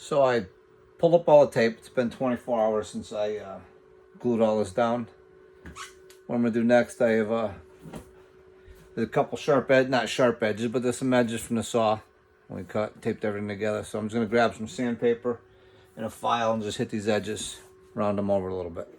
So I pulled up all the tape. It's been 24 hours since I glued all this down. What I'm gonna do next, I have there's a couple not sharp edges, but there's some edges from the saw when we taped everything together. So I'm just gonna grab some sandpaper and a file and just hit these edges, round them over a little bit.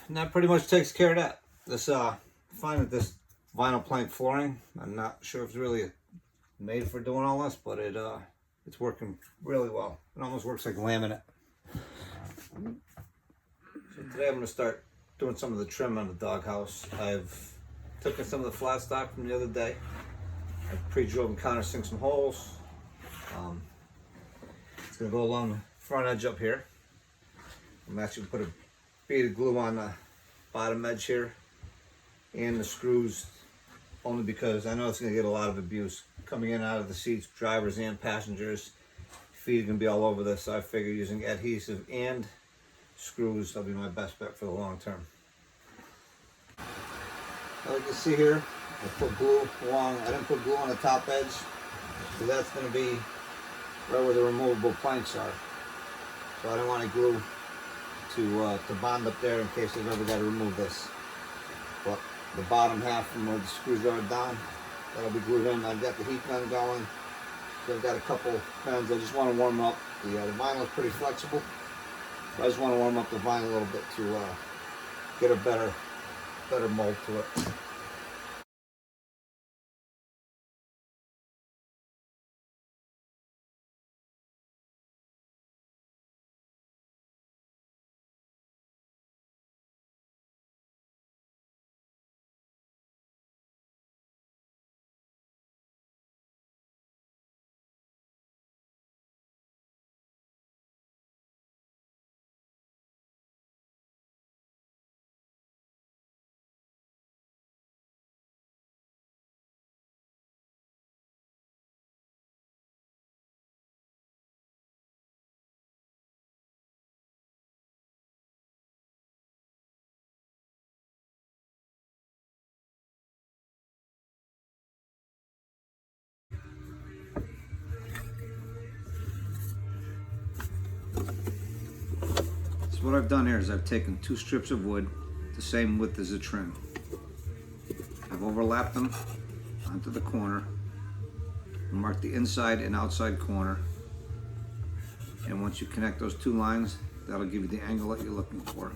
And that pretty much takes care of that. This find that this vinyl plank flooring, I'm not sure if it's really made for doing all this, but it's working really well. It almost works like laminate. So today I'm going to start doing some of the trim on the doghouse. I've taken some of the flat stock from the other day. I've pre-drilled and countersinked some holes. It's going to go along the front edge up here. I'm actually going to put a bead of glue on the bottom edge here and the screws, only because I know it's going to get a lot of abuse coming in and out of the seats, drivers and passengers. Feet are going to be all over this, so I figure using adhesive and screws will be my best bet for the long term. Like you see here, I put glue along. I didn't put glue on the top edge, so that's going to be right where the removable planks are. So I don't want to glue to bond up there in case I've ever got to remove this. But the bottom half from where the screws are down, that'll be glued in. I've got the heat gun going. So I've got a couple pens. I just want to warm up. The vinyl is pretty flexible. I just want to warm up the vinyl a little bit to get a better mold to it. So what I've done here is I've taken 2 strips of wood, the same width as the trim. I've overlapped them onto the corner, marked the inside and outside corner, and once you connect those 2 lines, that'll give you the angle that you're looking for.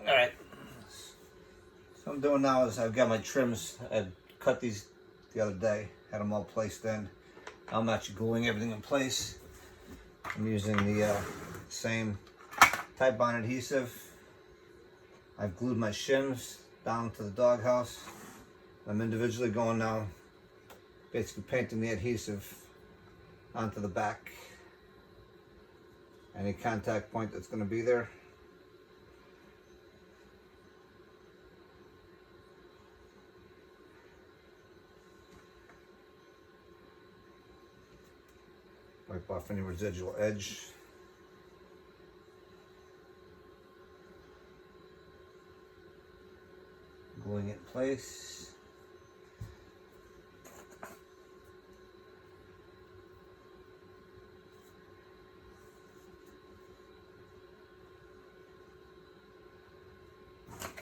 Alright. So what I'm doing now is I've got my trims. I cut these the other day, had them all placed in. I'm actually gluing everything in place. I'm using the same type bond adhesive. I've glued my shims down to the doghouse. I'm individually going now, basically painting the adhesive onto the back. Any contact point that's going to be there. Wipe off any residual edge. Gluing it in place.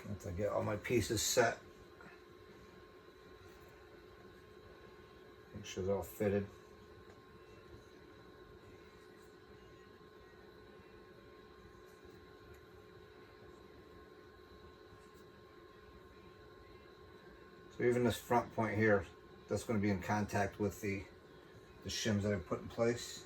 Once I get all my pieces set, make sure they're all fitted. So even this front point here, that's going to be in contact with the shims that I've put in place.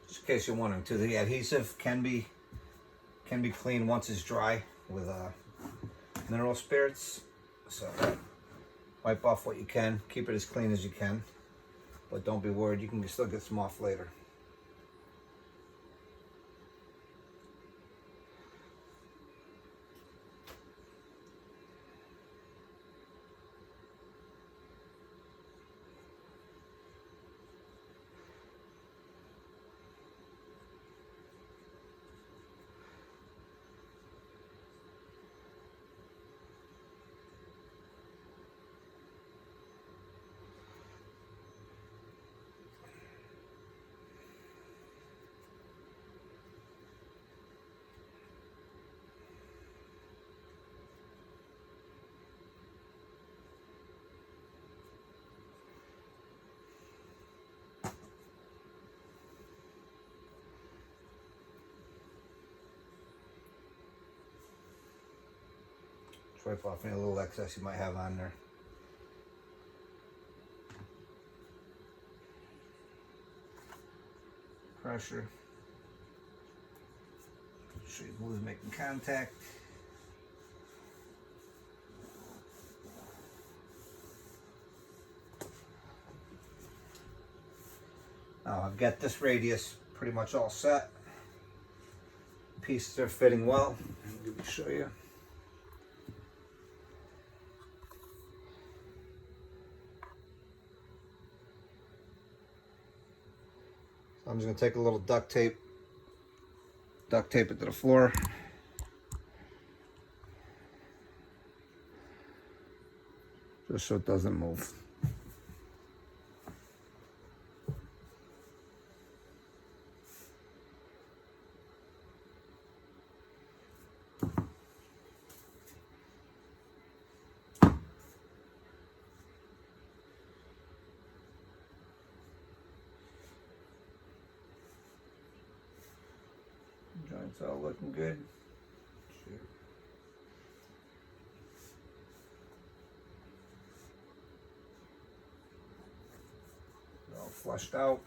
Just in case you're wondering too, the adhesive can be cleaned once it's dry with mineral spirits. So wipe off what you can, keep it as clean as you can, but don't be worried, you can still get some off later. Wipe off any little excess you might have on there. Pressure. Make sure your glue is making contact. Now I've got this radius pretty much all set. Pieces are fitting well. Let me show you. I'm just going to take a little duct tape it to the floor. Just so it doesn't move. Joints all looking good. All flushed out.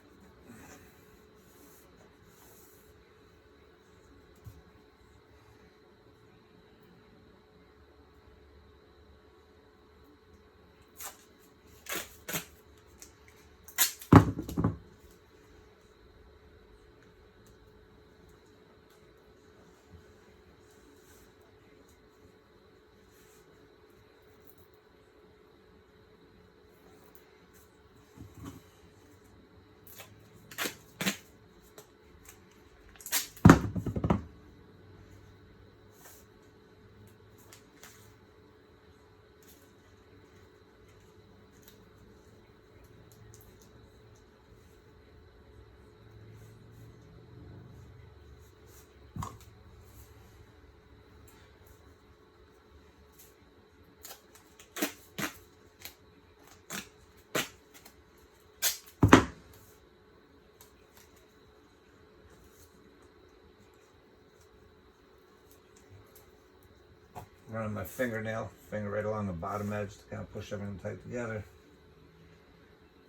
running my finger right along the bottom edge to kind of push everything tight together.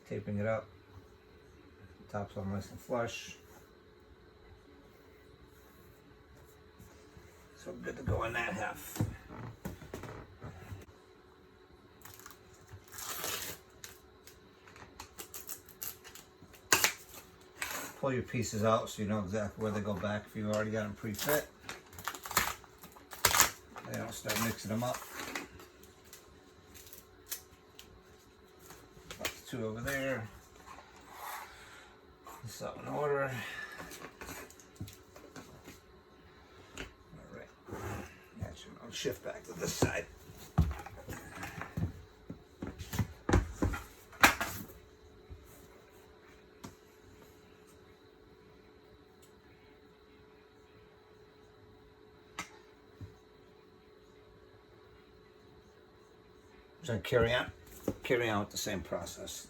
Taping it up. Top's all nice and flush. So good to go in that half. Pull your pieces out so you know exactly where they go back if you've already got them pre-fit. Then I'll start mixing them up. Got the two over there. This up in order. Alright. Actually, I'll shift back to this side. So carry on with the same process.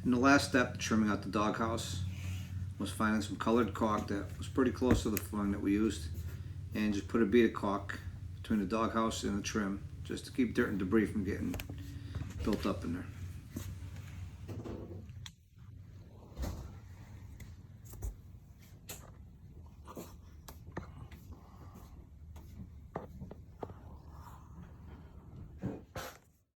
And the last step, trimming out the doghouse, was finding some colored caulk that was pretty close to the flung that we used, and just put a bead of caulk between the doghouse and the trim, just to keep dirt and debris from getting built up in there.